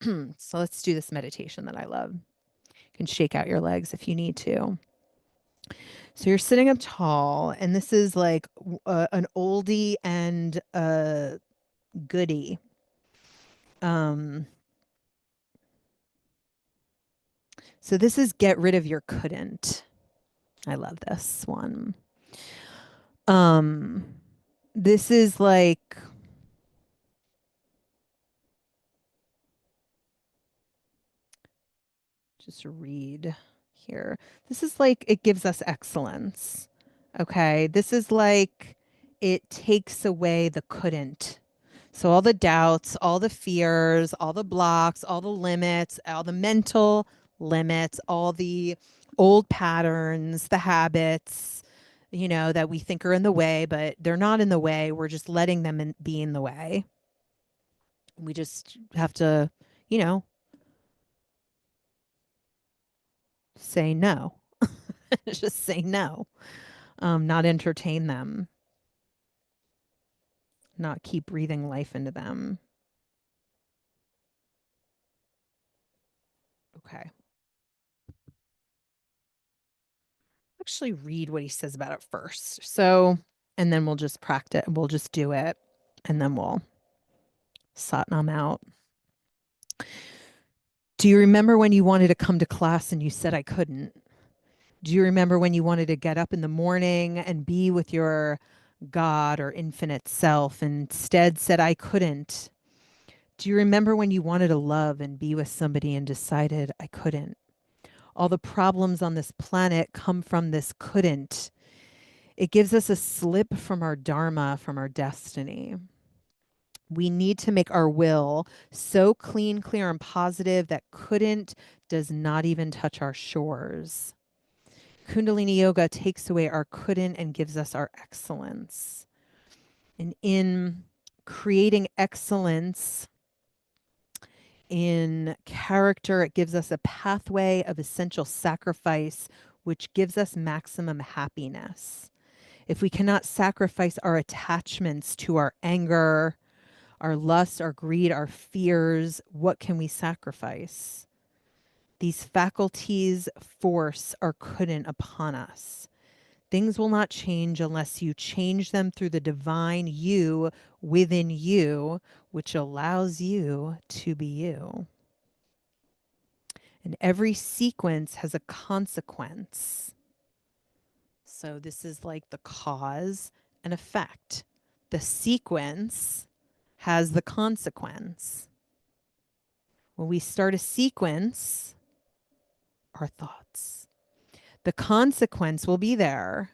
So let's do this meditation that I love. You can shake out your legs if you need to. So you're sitting up tall, and this is like an oldie and a goodie. So this is get rid of your couldn't. I love this one. This is like just read here. This is like it gives us excellence. Okay. This is like it takes away the couldn't. So all the doubts, all the fears, all the blocks, all the limits, all the mental limits, all the old patterns, the habits, that we think are in the way, but they're not in the way. We're just letting them be in the way. We just have to, you know, say no. Just say no. Not entertain them. Not keep breathing life into them. Okay. Actually read what he says about it first. So, and then we'll just practice. We'll just do it. And then we'll Satnam out. Do you remember when you wanted to come to class and you said I couldn't? Do you remember when you wanted to get up in the morning and be with your God or infinite self and instead said I couldn't? Do you remember when you wanted to love and be with somebody and decided I couldn't? All the problems on this planet come from this couldn't. It gives us a slip from our dharma, from our destiny. We need to make our will so clean, clear, and positive that couldn't does not even touch our shores. Kundalini Yoga takes away our couldn't and gives us our excellence. And in creating excellence in character, it gives us a pathway of essential sacrifice, which gives us maximum happiness. If we cannot sacrifice our attachments to our anger, our lust, our greed, our fears, what can we sacrifice? These faculties force our couldn't upon us. Things will not change unless you change them through the divine you within you, which allows you to be you. And every sequence has a consequence. So this is like the cause and effect. The sequence has the consequence. When we start a sequence, our thoughts. The consequence will be there.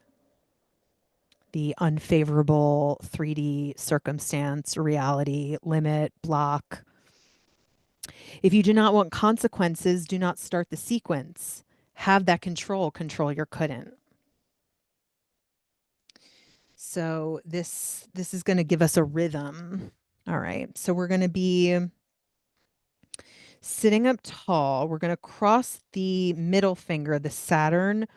The unfavorable 3D circumstance, reality, limit, block. If you do not want consequences, do not start the sequence. Have that control your couldn't. So this is going to give us a rhythm. All right. So we're going to be sitting up tall. We're going to cross the middle finger, the Saturn,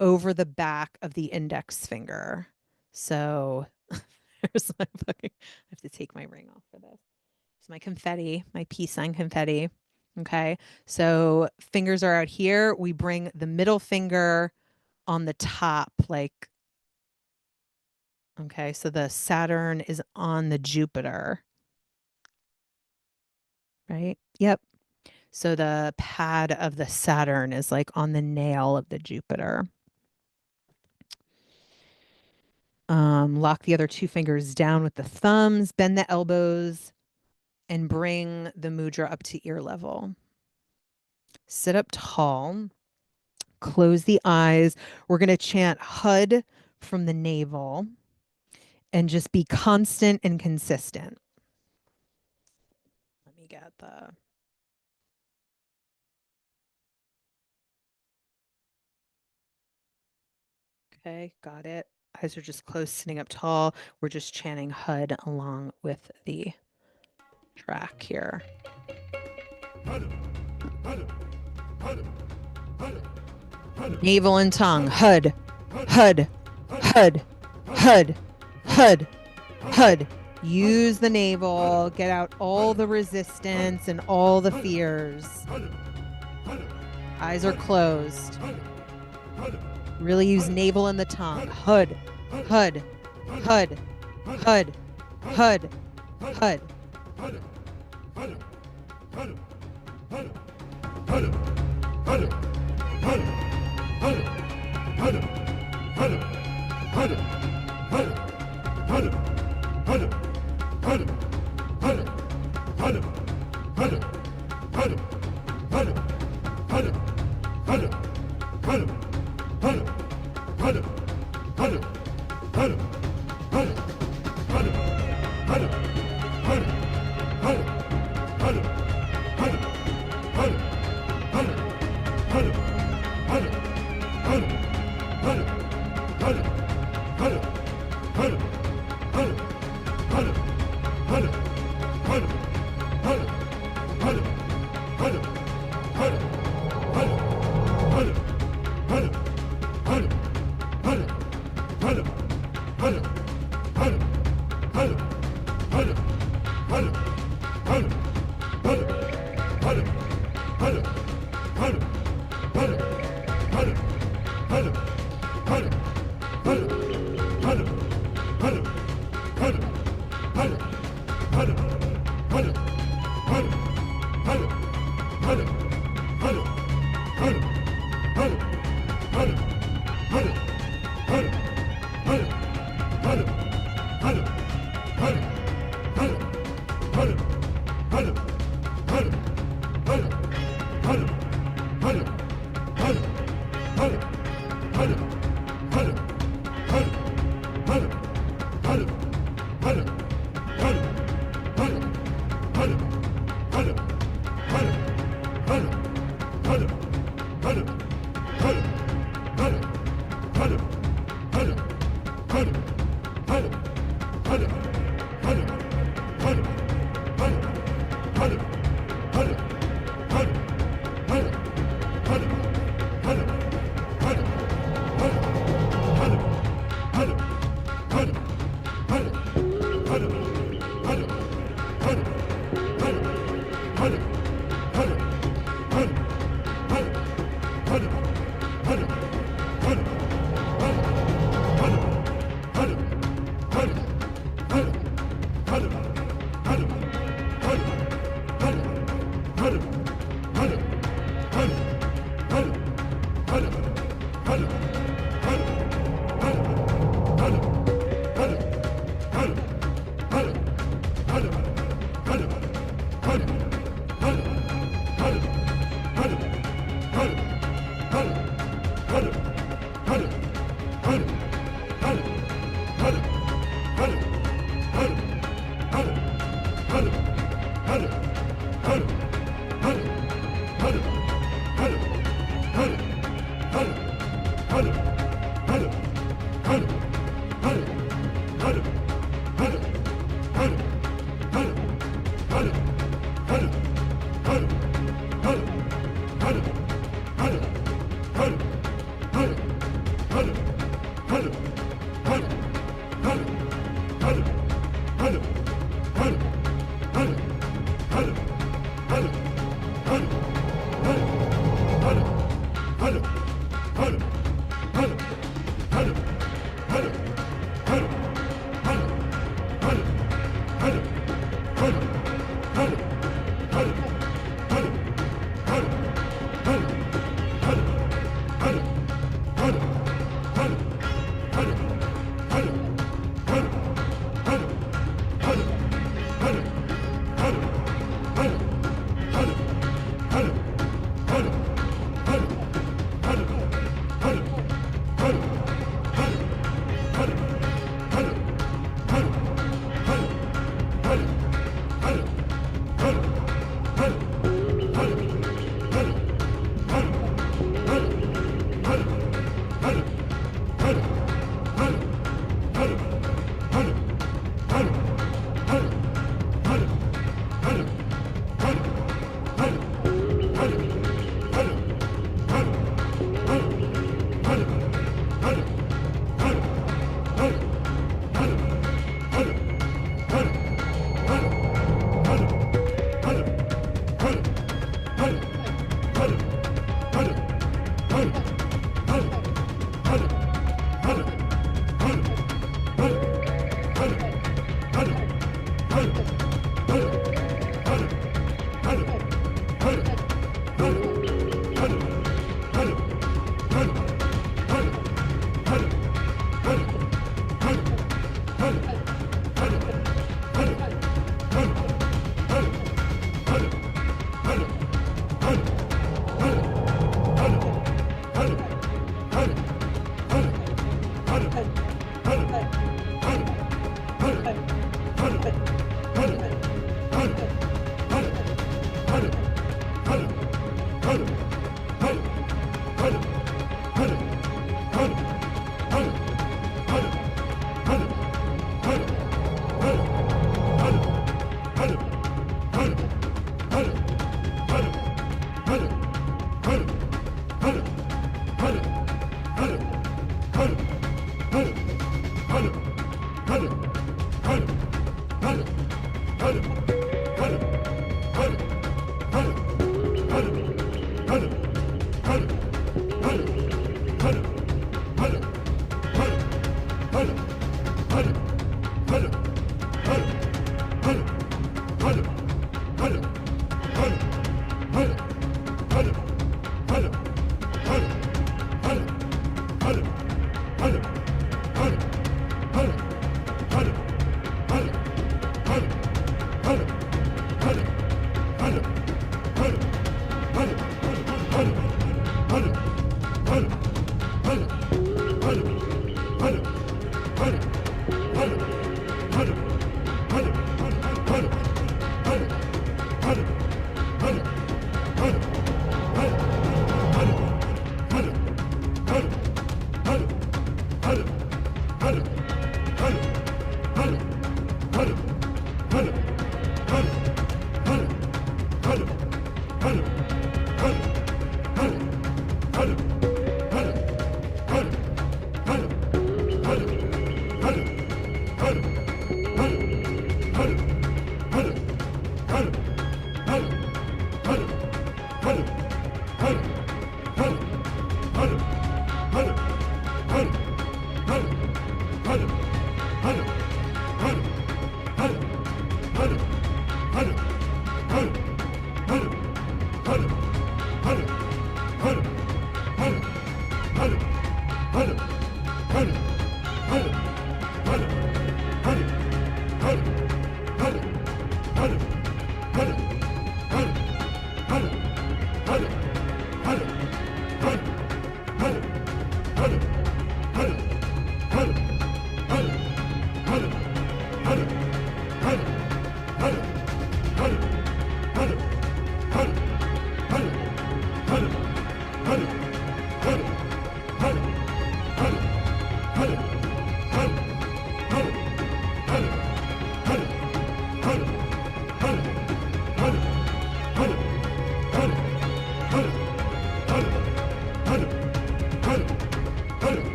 over the back of the index finger. So there's my fucking, I have to take my ring off for this. It's my confetti, my peace sign confetti. Okay. So fingers are out here. We bring the middle finger on the top, like, okay. So the Saturn is on the Jupiter, right? Yep. So the pad of the Saturn is like on the nail of the Jupiter. Lock the other two fingers down with the thumbs, bend the elbows, and bring the mudra up to ear level. Sit up tall, close the eyes. We're going to chant HUD from the navel and just be constant and consistent. Let me get the... Okay, got it. Eyes are just closed, sitting up tall. We're just chanting HUD along with the track here. Navel and tongue. HUD, HUD, HUD, HUD, HUD, HUD. Use the navel, get out all the resistance and all the fears. Eyes are closed. Really use navel and the tongue. Hud, hud, hud, hud, hud, hud.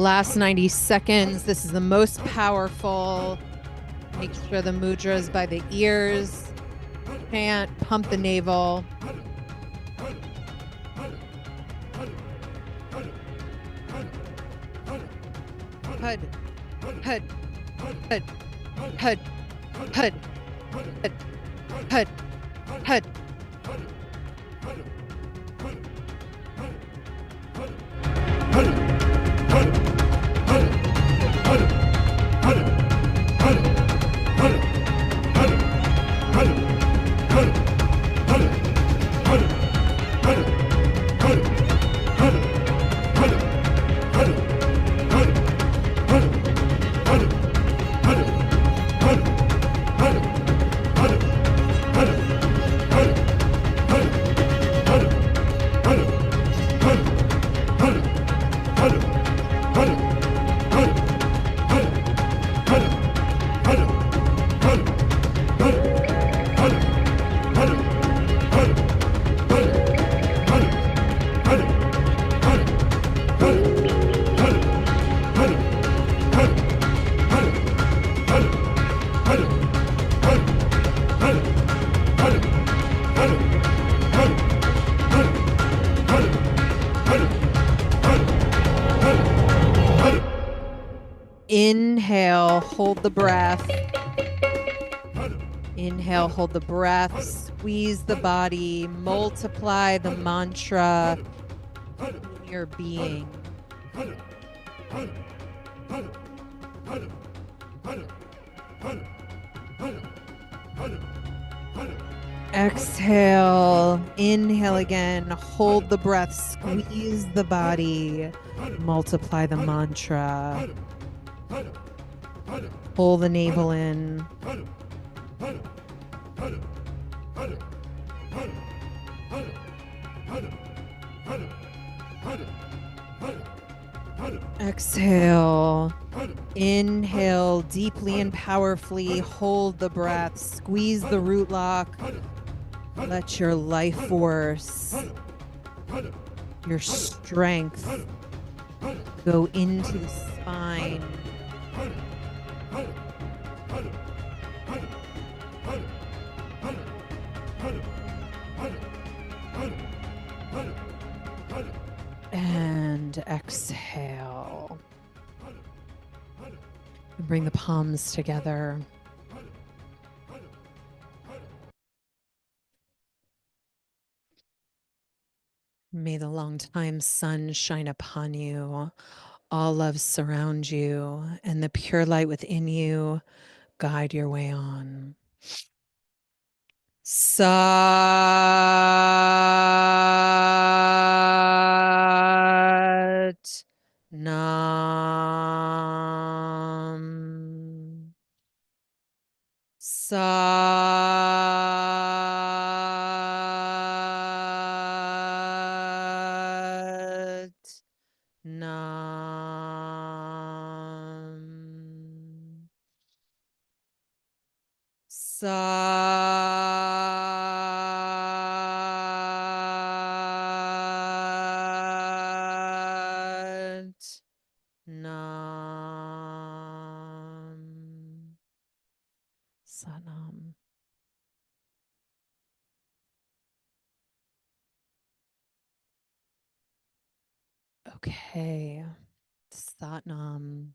Last 90 seconds. This is the most powerful. Make sure the mudras by the ears. Chant, pump the navel. Hud, hud, hud, hud, hud, hud, hud, hud. Inhale, hold the breath. Inhale, hold the breath, squeeze the body, multiply the mantra in your being. Exhale, inhale again, hold the breath, squeeze the body, multiply the mantra. Pull the navel in. Exhale. Inhale deeply and powerfully. Hold the breath. Squeeze the root lock. Let your life force, your strength go into the spine. And exhale. Bring the palms together. May the long-time sun shine upon you. All love surround you, and the pure light within you guide your way on. Sat Nam. Sat Nam. Sat Nam. Satnam. Okay. Satnam.